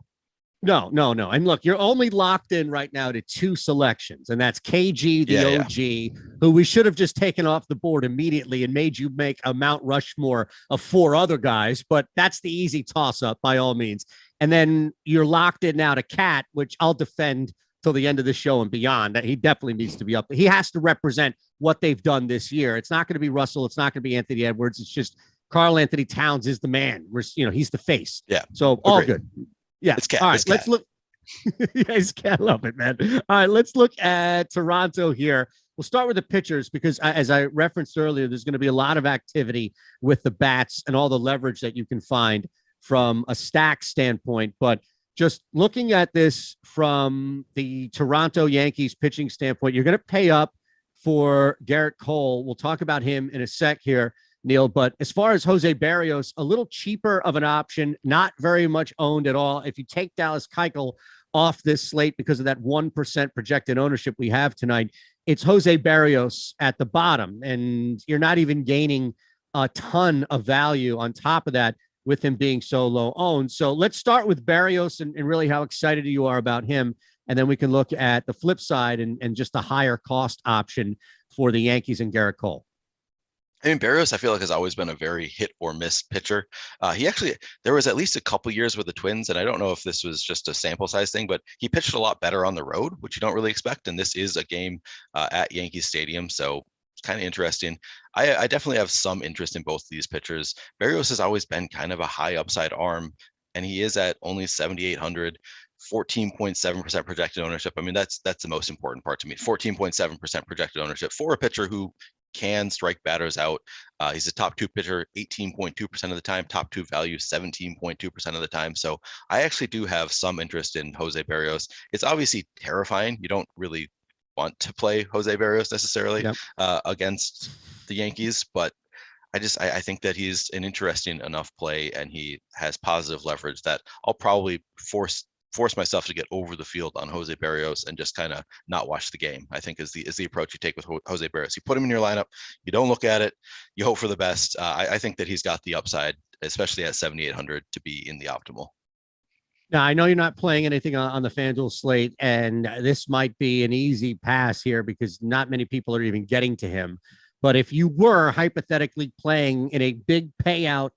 No. And look, you're only locked in right now to 2 selections, and that's KG, the OG, who we should have just taken off the board immediately and made you make a Mount Rushmore of 4 other guys, but that's the easy toss-up by all means. And then you're locked in now to Cat, which I'll defend till the end of the show and beyond, that he definitely needs to be up. He has to represent what they've done this year. It's not going to be Russell. It's not going to be Anthony Edwards. It's just Karl Anthony Towns is the man. He's the face. Yeah. So all good. Yeah. It's Cat. All right. Let's look. Yes, Cat. Love it, man. All right. Let's look at Toronto here. We'll start with the pitchers because, as I referenced earlier, there's going to be a lot of activity with the bats and all the leverage that you can find from a stack standpoint. But just looking at this from the Toronto Yankees pitching standpoint, you're going to pay up for Gerrit Cole. We'll talk about him in a sec here, Neil. But as far as Jose Berrios, a little cheaper of an option, not very much owned at all. If you take Dallas Keuchel off this slate because of that 1% projected ownership we have tonight, it's Jose Berrios at the bottom. And you're not even gaining a ton of value on top of that with him being so low owned. So let's start with Berrios and really how excited you are about him. And then we can look at the flip side and just a higher cost option for the Yankees and Gerrit Cole. I mean, Berrios, I feel like, has always been a very hit or miss pitcher. There was at least a couple years with the Twins, and I don't know if this was just a sample size thing, but he pitched a lot better on the road, which you don't really expect. And this is a game at Yankee Stadium. So it's kind of interesting. I definitely have some interest in both of these pitchers. Berrios has always been kind of a high upside arm, and he is at only 7,800. 14.7% projected ownership. I mean, that's the most important part to me. 14.7% projected ownership for a pitcher who can strike batters out. He's a top 2 pitcher 18.2% of the time, top 2 value 17.2% of the time. So I actually do have some interest in Jose Berrios. It's obviously terrifying. You don't really want to play Jose Berrios necessarily against the Yankees, but I think that he's an interesting enough play, and he has positive leverage that I'll probably force myself to get over the field on Jose Berrios and just kind of not watch the game, I think is the approach you take with Jose Berrios. You put him in your lineup, you don't look at it, you hope for the best. I think that he's got the upside, especially at 7,800, to be in the optimal. Now, I know you're not playing anything on the FanDuel slate, and this might be an easy pass here because not many people are even getting to him. But if you were hypothetically playing in a big payout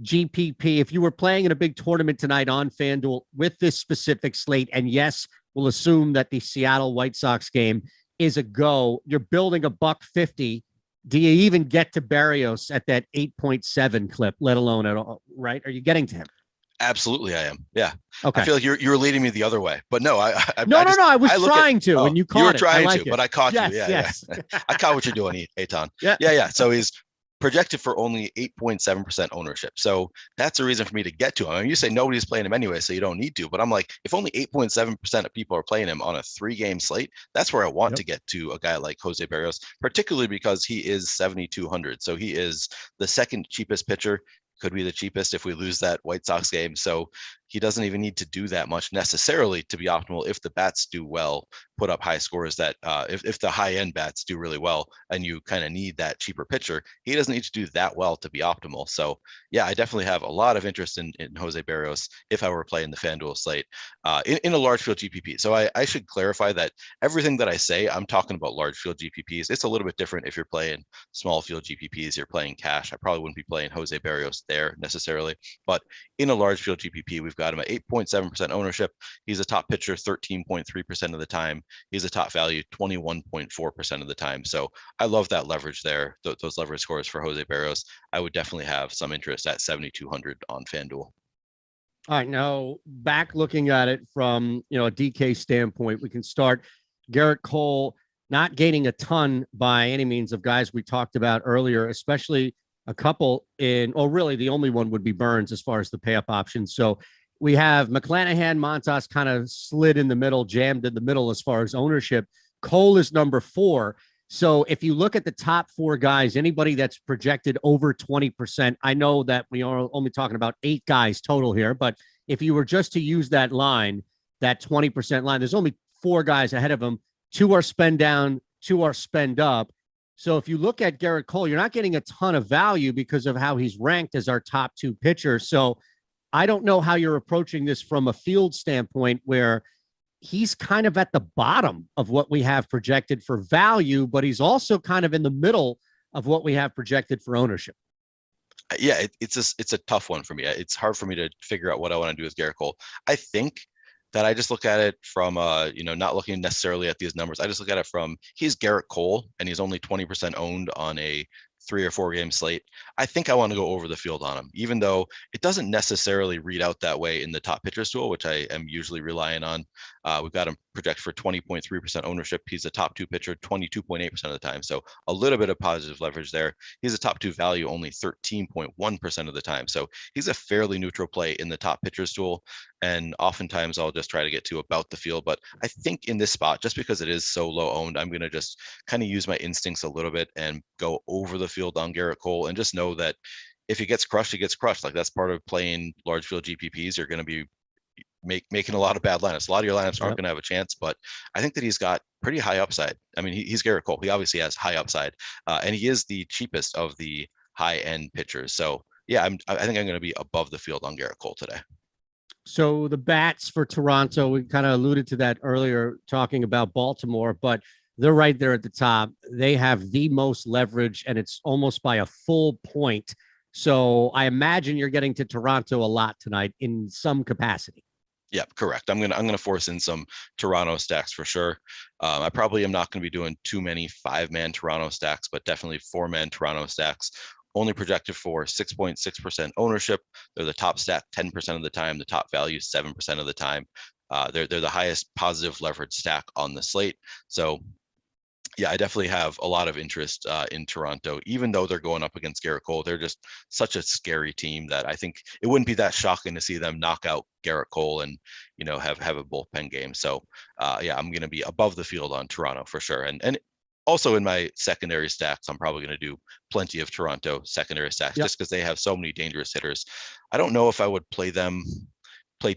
GPP, if you were playing in a big tournament tonight on FanDuel with this specific slate, and yes, we'll assume that the Seattle White Sox game is a go, you're building $150. Do you even get to Berrios at that 8.7 clip, let alone at all, right? Are you getting to him? Absolutely, I am. Yeah. Okay. I feel like you're leading me the other way, but no, I was trying to, and you caught it. You were trying to, it. but I caught you. Yes. I caught what you're doing, Eitan. Yeah. So he's projected for only 8.7% ownership. So that's a reason for me to get to him. I mean, you say nobody's playing him anyway, so you don't need to, but I'm like, if only 8.7% of people are playing him on a 3-game slate, that's where I want to get to a guy like Jose Berrios, particularly because he is 7,200. So he is the second cheapest pitcher. Could be the cheapest if we lose that White Sox game. So he doesn't even need to do that much necessarily to be optimal if the bats do well, put up high scores that if the high end bats do really well and you kind of need that cheaper pitcher, he doesn't need to do that well to be optimal. So yeah, I definitely have a lot of interest in Jose Berrios if I were playing the FanDuel slate in a large field GPP. So I should clarify that everything that I say, I'm talking about large field GPPs. It's a little bit different if you're playing small field GPPs, you're playing cash. I probably wouldn't be playing Jose Berrios there necessarily, but in a large field GPP, we've got him at 8.7% ownership. He's a top pitcher 13.3% of the time. He's a top value 21.4% of the time. So I love that leverage there. Those leverage scores for Jose Berrios. I would definitely have some interest at 7,200 on FanDuel. All right, now back looking at it from a DK standpoint, we can start Gerrit Cole. not gaining a ton by any means of guys we talked about earlier, especially a couple really the only one would be Burns as far as the pay up options. So we have McClanahan, Montas kind of slid in the middle, jammed in the middle as far as ownership. Cole is number 4. So if you look at the top 4 guys, anybody that's projected over 20%, I know that we are only talking about 8 guys total here, but if you were just to use that line, that 20% line, there's only 4 guys ahead of him. 2 are spend down, 2 are spend up. So if you look at Gerrit Cole, you're not getting a ton of value because of how he's ranked as our top 2 pitcher. So I don't know how you're approaching this from a field standpoint where he's kind of at the bottom of what we have projected for value, but he's also kind of in the middle of what we have projected for ownership. Yeah, it's a tough one for me. It's hard for me to figure out what I want to do with Gerrit Cole. I think that I just look at it from, not looking necessarily at these numbers. I just look at it from, he's Gerrit Cole and he's only 20% owned on a 3 or 4 game slate. I think I want to go over the field on him, even though it doesn't necessarily read out that way in the top pitchers tool, which I am usually relying on. We've got him projected for 20.3% ownership. He's a top 2 pitcher 22.8% of the time. So a little bit of positive leverage there. He's a top 2 value only 13.1% of the time. So he's a fairly neutral play in the top pitchers tool. And oftentimes I'll just try to get to about the field. But I think in this spot, just because it is so low owned, I'm going to just kind of use my instincts a little bit and go over the field on Gerrit Cole and just know that if he gets crushed, he gets crushed. Like, that's part of playing large field GPPs. You're going to be making a lot of bad lineups. A lot of your lineups aren't going to have a chance, but I think that he's got pretty high upside. I mean, he's Gerrit Cole. He obviously has high upside, and he is the cheapest of the high end pitchers. So yeah, I think I'm going to be above the field on Gerrit Cole today. So the bats for Toronto, we kind of alluded to that earlier talking about Baltimore, but they're right there at the top. They have the most leverage, and it's almost by a full point. So I imagine you're getting to Toronto a lot tonight in some capacity. Yeah, correct. I'm gonna force in some Toronto stacks for sure. I probably am not going to be doing too many 5-man Toronto stacks, but definitely 4-man Toronto stacks. Only projected for 6.6% ownership. They're the top stack 10% of the time. The top value 7% of the time. They're the highest positive leverage stack on the slate. So yeah, I definitely have a lot of interest in Toronto, even though they're going up against Gerrit Cole. They're just such a scary team that I think it wouldn't be that shocking to see them knock out Gerrit Cole and, have a bullpen game. So yeah, I'm going to be above the field on Toronto for sure. And also in my secondary stacks, I'm probably going to do plenty of Toronto secondary stacks just because they have so many dangerous hitters. I don't know if I would play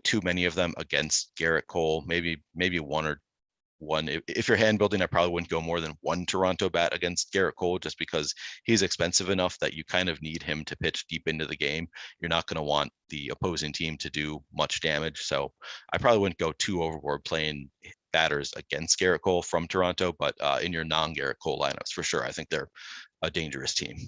too many of them against Gerrit Cole. Maybe one. If you're hand building, I probably wouldn't go more than 1 Toronto bat against Gerrit Cole, just because he's expensive enough that you kind of need him to pitch deep into the game. You're not going to want the opposing team to do much damage. So I probably wouldn't go too overboard playing batters against Gerrit Cole from Toronto, but in your non-Gerrit Cole lineups, for sure, I think they're a dangerous team.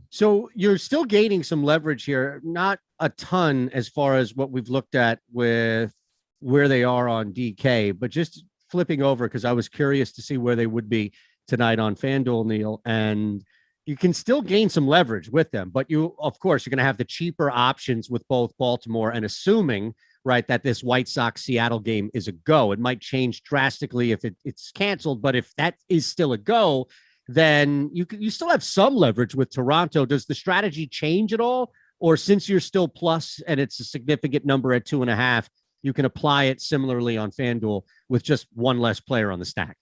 So you're still gaining some leverage here, not a ton as far as what we've looked at with where they are on DK, but just flipping over, because I was curious to see where they would be tonight on FanDuel, Neil, and you can still gain some leverage with them, but of course, you're going to have the cheaper options with both Baltimore, and assuming, right, that this White Sox Seattle game is a go. It might change drastically if it's canceled, but if that is still a go, then you still have some leverage with Toronto. Does the strategy change at all? Or since you're still plus and it's a significant number at 2.5, you can apply it similarly on FanDuel with just one less player on the stack?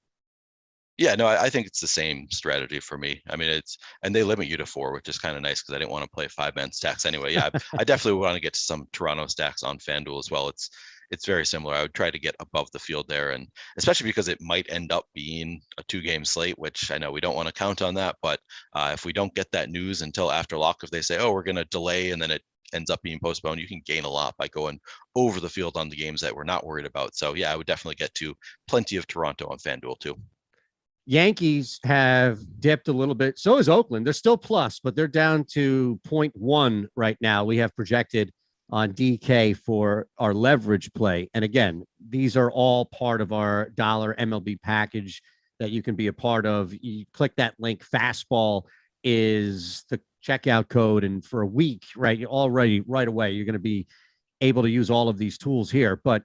Yeah, no, I think it's the same strategy for me. I mean, and they limit you to 4, which is kind of nice because I didn't want to play 5-man stacks anyway. Yeah, I definitely want to get to some Toronto stacks on FanDuel as well. It's very similar. I would try to get above the field there, and especially because it might end up being a 2-game slate, which I know we don't want to count on that. But if we don't get that news until after lock, if they say, oh, we're going to delay, and then it ends up being postponed, you can gain a lot by going over the field on the games that we're not worried about. So yeah, I would definitely get to plenty of Toronto on FanDuel too. Yankees have dipped a little bit. So is Oakland. They're still plus, but they're down to 0.1 right now. We have projected on DK for our leverage play. And again, these are all part of our $1 MLB package that you can be a part of. You click that link. Fastball is the checkout code. And for a week, right, you're already right away, you're going to be able to use all of these tools here. But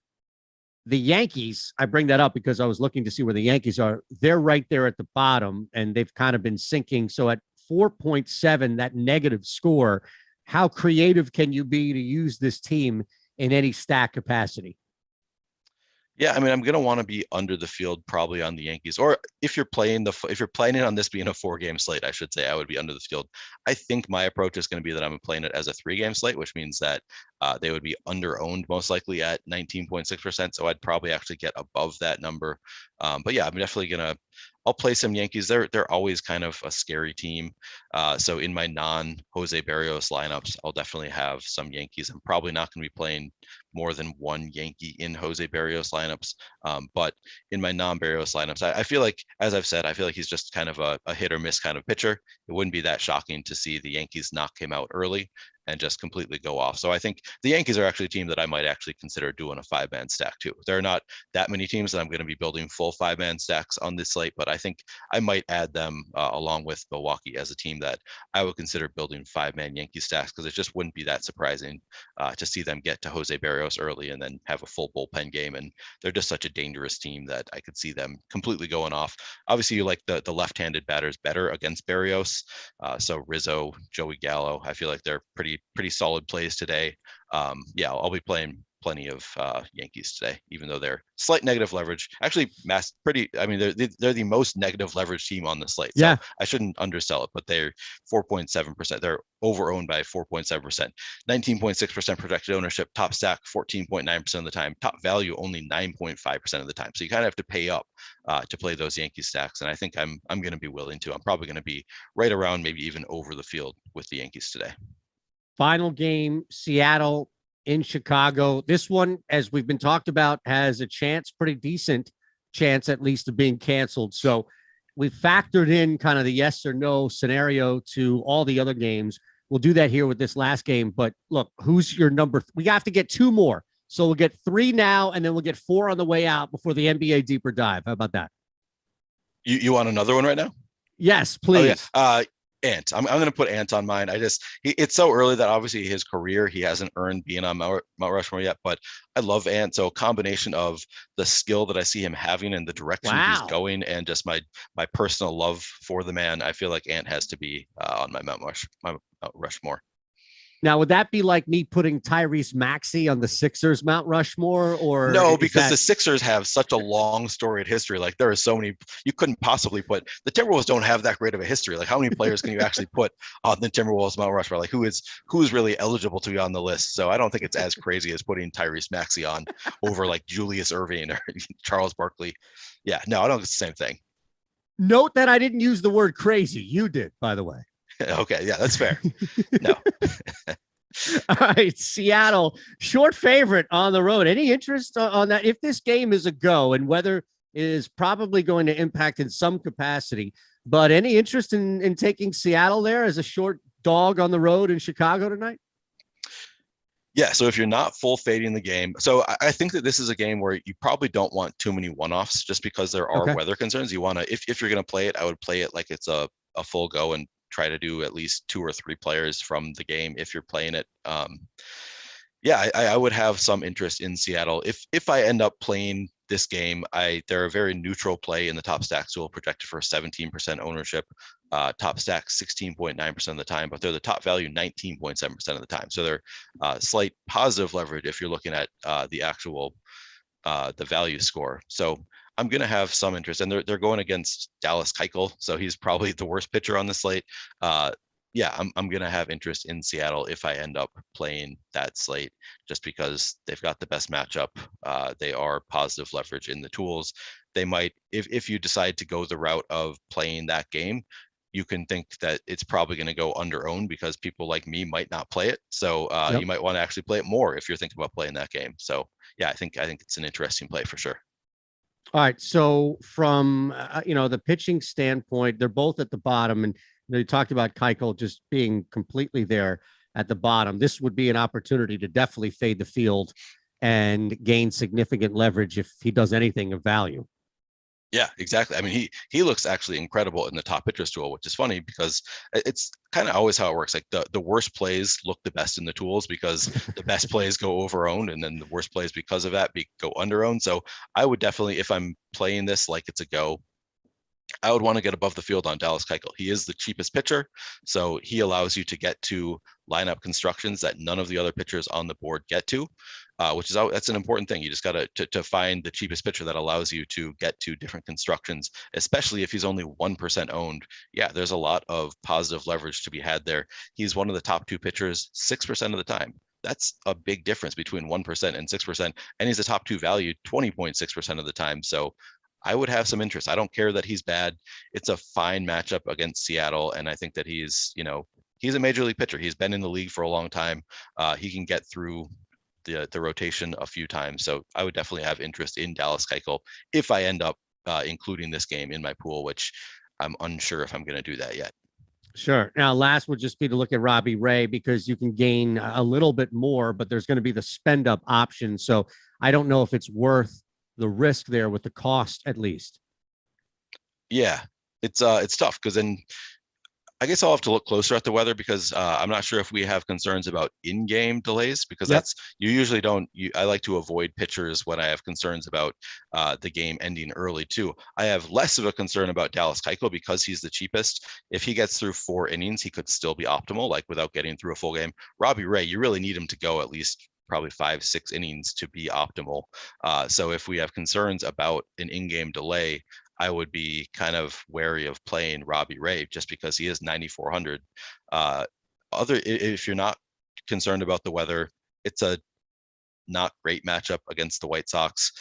The Yankees, I bring that up because I was looking to see where the Yankees are. They're right there at the bottom, and they've kind of been sinking. So at 4.7, that negative score, how creative can you be to use this team in any stack capacity? Yeah, I mean, I'm gonna want to be under the field probably on the Yankees, or if you're planning on this being a 4-game slate, I should say I would be under the field. I think my approach is going to be that I'm playing it as a 3-game slate, which means that they would be under owned most likely at 19.6%. So I'd probably actually get above that number. But yeah, I'm definitely I'll play some Yankees. They're always kind of a scary team. So in my non-Jose Berrios lineups, I'll definitely have some Yankees. I'm probably not going to be playing more than one Yankee in Jose Berrios lineups. But in my non-Berrios lineups, I feel like, as I've said, I feel like he's just kind of a hit or miss kind of pitcher. It wouldn't be that shocking to see the Yankees knock him out early and just completely go off. So I think the Yankees are actually a team that I might actually consider doing a 5-man stack too. There are not that many teams that I'm going to be building full 5-man stacks on this slate, but I think I might add them along with Milwaukee as a team that I would consider building 5-man Yankee stacks, because it just wouldn't be that surprising to see them get to Jose Berrios early and then have a full bullpen game. And they're just such a dangerous team that I could see them completely going off. Obviously, you like the left-handed batters better against Berrios. So Rizzo, Joey Gallo, I feel like they're pretty solid plays today. Yeah, I'll be playing plenty of Yankees today, even though they're slight negative leverage. Actually, I mean, they're the most negative leverage team on the slate. So Yeah, I shouldn't undersell it, but they're 4.7%. They're over owned by 4.7%, 19.6% projected ownership, top stack 14.9% of the time, top value only 9.5% of the time. So you kind of have to pay up to play those Yankee stacks. And I think I'm going to be willing to. I'm probably going to be right around, maybe even over the field with the Yankees today. final game, Seattle in Chicago. This one, as we've been talked about, has a chance, pretty decent chance at least, of being canceled. So we factored in kind of the yes or no scenario to all the other games. We'll do that here with this last game. But look, who's your number? We have to get 2 more. So we'll get 3 now, and then we'll get 4 on the way out before the NBA deeper dive. How about that? You want another one right now? Yes, please. Oh, yeah. Ant. I'm going to put Ant on mine. It's so early that obviously his career, he hasn't earned being on Mount Rushmore yet, but I love Ant. So a combination of the skill that I see him having and the direction he's going, and just my personal love for the man, I feel like Ant has to be on my Mount Rushmore. Now, would that be like me putting Tyrese Maxey on the Sixers Mount Rushmore? Or no, because the Sixers have such a long storied history. Like, there are so many you couldn't possibly put. The Timberwolves don't have that great of a history. Like, how many players can you actually put on the Timberwolves Mount Rushmore? Like, who's really eligible to be on the list? So I don't think it's as crazy as putting Tyrese Maxey on over like Julius Erving or Charles Barkley. Yeah, no, I don't think it's the same thing. Note that I didn't use the word crazy. You did, by the way. Okay, yeah, that's fair. No. All right, Seattle, short favorite on the road. Any interest on that? If this game is a go, and weather is probably going to impact in some capacity, but any interest in taking Seattle there as a short dog on the road in Chicago tonight? Yeah, so if you're not full fading the game, so I think that this is a game where you probably don't want too many one-offs, just because there are weather concerns. You want to, if you're going to play it, I would play it like it's a full go and try to do at least 2 or 3 players from the game if you're playing it. Yeah, I would have some interest in Seattle. If I end up playing this game, they're a very neutral play in the top stack tool, projected for 17% ownership, top stack 16.9% of the time, but they're the top value 19.7% of the time. So they're slight positive leverage if you're looking at the actual the value score. So I'm going to have some interest, and they're going against Dallas Keuchel, so he's probably the worst pitcher on the slate. Yeah, I'm going to have interest in Seattle if I end up playing that slate, just because they've got the best matchup. They are positive leverage in the tools. They might, if you decide to go the route of playing that game, you can think that it's probably going to go under owned because people like me might not play it. So you might want to actually play it more if you're thinking about playing that game. So yeah, I think it's an interesting play for sure. All right. So from, the pitching standpoint, they're both at the bottom, and you talked about Keuchel just being completely there at the bottom. This would be an opportunity to definitely fade the field and gain significant leverage if he does anything of value. Yeah, exactly. I mean, he looks actually incredible in the top pitchers tool, which is funny because it's kind of always how it works. Like the worst plays look the best in the tools because the best plays go over owned, and then the worst plays because of that go under owned. So I would definitely, if I'm playing this like it's a go, I would want to get above the field on Dallas Keuchel. He is the cheapest pitcher, so he allows you to get to lineup constructions that none of the other pitchers on the board get to, which is that's an important thing. You just got to find the cheapest pitcher that allows you to get to different constructions, especially if he's only 1% owned. Yeah, there's a lot of positive leverage to be had there. He's one of the top 2 pitchers 6% of the time. That's a big difference between 1% and 6%, and he's a top 2 value 20.6% of the time. So I would have some interest. I don't care that he's bad. It's a fine matchup against Seattle. And I think that he's a major league pitcher. He's been in the league for a long time. He can get through the rotation a few times. So I would definitely have interest in Dallas Keuchel if I end up including this game in my pool, which I'm unsure if I'm going to do that yet. Sure. Now, last would just be to look at Robbie Ray because you can gain a little bit more, but there's going to be the spend up option. So I don't know if it's worth the risk there with the cost at least. Yeah, it's tough because then I guess I'll have to look closer at the weather because I'm not sure if we have concerns about in-game delays because that's you usually don't. I like to avoid pitchers when I have concerns about the game ending early too. I have less of a concern about Dallas Keuchel because he's the cheapest. If he gets through 4 innings, he could still be optimal, like without getting through a full game. Robbie Ray, you really need him to go at least probably 5-6 innings to be optimal. So if we have concerns about an in-game delay, I would be kind of wary of playing Robbie Ray just because he is 9,400. If you're not concerned about the weather, it's a not great matchup against the White Sox.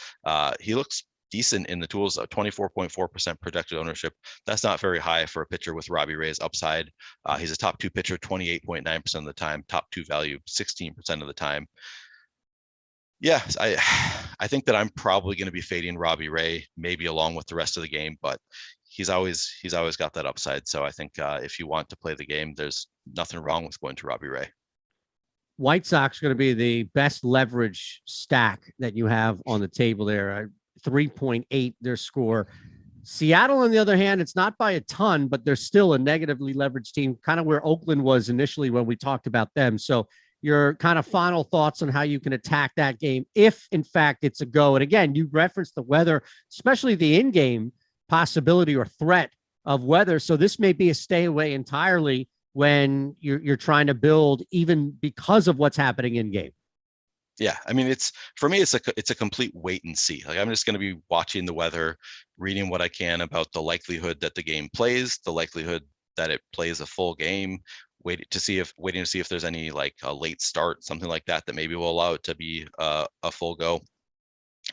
He looks decent in the tools, 24.4% projected ownership. That's not very high for a pitcher with Robbie Ray's upside. He's a top 2 pitcher 28.9% of the time, top 2 value 16% of the time. Yeah, I think that I'm probably going to be fading Robbie Ray, maybe along with the rest of the game, but he's always got that upside. So I think if you want to play the game, there's nothing wrong with going to Robbie Ray. White Sox going to be the best leverage stack that you have on the table there. 3.8 their score. Seattle, on the other hand, it's not by a ton, but they're still a negatively leveraged team, kind of where Oakland was initially when we talked about them. So your kind of final thoughts on how you can attack that game if, in fact, it's a go. And again, you referenced the weather, especially the in-game possibility or threat of weather. So this may be a stay away entirely when you're trying to build, even because of what's happening in game. Yeah, I mean, it's a complete wait and see. Like I'm just going to be watching the weather, reading what I can about the likelihood that the game plays, the likelihood that it plays a full game, waiting to see if there's any like a late start, something like that maybe will allow it to be a full go.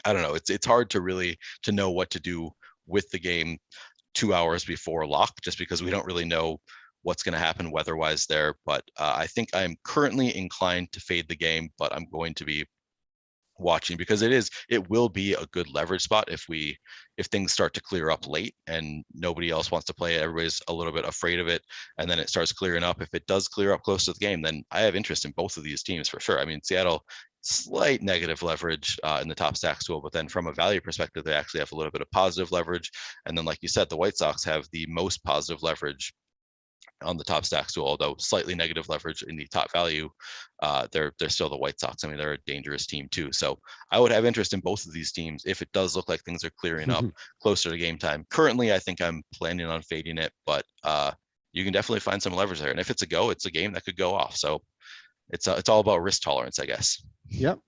I don't know. It's hard to know what to do with the game 2 hours before lock, just because we don't really know what's going to happen weather-wise there. But I think I'm currently inclined to fade the game, but I'm going to be watching because it will be a good leverage spot if things start to clear up late and nobody else wants to play it. Everybody's a little bit afraid of it, and then it starts clearing up. If it does clear up close to the game, then I have interest in both of these teams for sure. I mean, Seattle, slight negative leverage in the top stacks tool, but then from a value perspective, they actually have a little bit of positive leverage. And then, like you said, the White Sox have the most positive leverage on the top stacks tool, although slightly negative leverage in the top value. They're still the White Sox. I mean, they're a dangerous team too. So I would have interest in both of these teams if it does look like things are clearing up closer to game time. Currently, I think I'm planning on fading it, but you can definitely find some leverage there. And if it's a go, it's a game that could go off. So it's all about risk tolerance, I guess. Yep.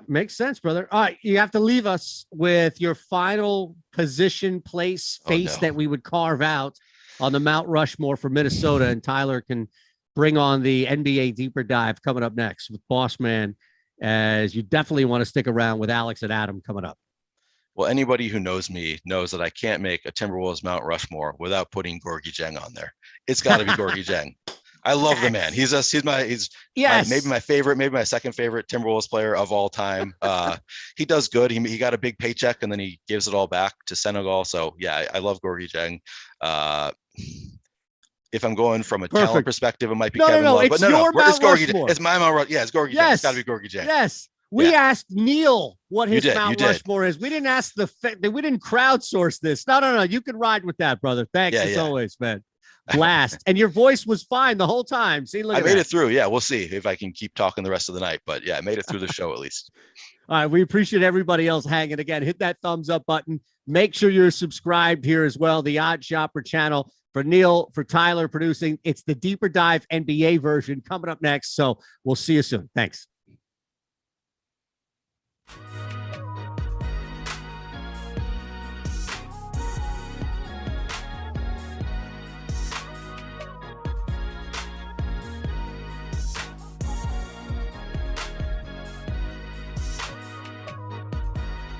Makes sense, brother. All right. You have to leave us with your final position, place, face that we would carve out on the Mount Rushmore for Minnesota, and Tyler can bring on the NBA deeper dive coming up next with Boss Man, as you definitely want to stick around with Alex and Adam coming up. Well, anybody who knows me knows that I can't make a Timberwolves Mount Rushmore without putting Gorgie Jeng on there. It's got to be Gorgie Jeng. I love the man. He's maybe my favorite, maybe my second favorite Timberwolves player of all time. He does good. He got a big paycheck and then he gives it all back to Senegal. So yeah, I love Gorgie Jeng. If I'm going from a talent perspective, it might be Kevin Love. It's but your Mount it's Gorgie. Rushmore. It's my Mount Rushmore. Yeah, it's Gorgie Jeng. It's got to be Gorgie Jeng. Yes. We asked Neil what his You Mount did. Rushmore is. We didn't ask we didn't crowdsource this. No. You can ride with that, brother. Thanks as always, man. Blast. And your voice was fine the whole time. See, look, I made it through. Yeah, we'll see if I can keep talking the rest of the night. But yeah, I made it through the show at least. All right. We appreciate everybody else hanging. Again, hit that thumbs up button. Make sure you're subscribed here as well. The Odd Shopper channel. For Neil, for Tyler producing. It's the Deeper Dive NBA version coming up next. So we'll see you soon. Thanks.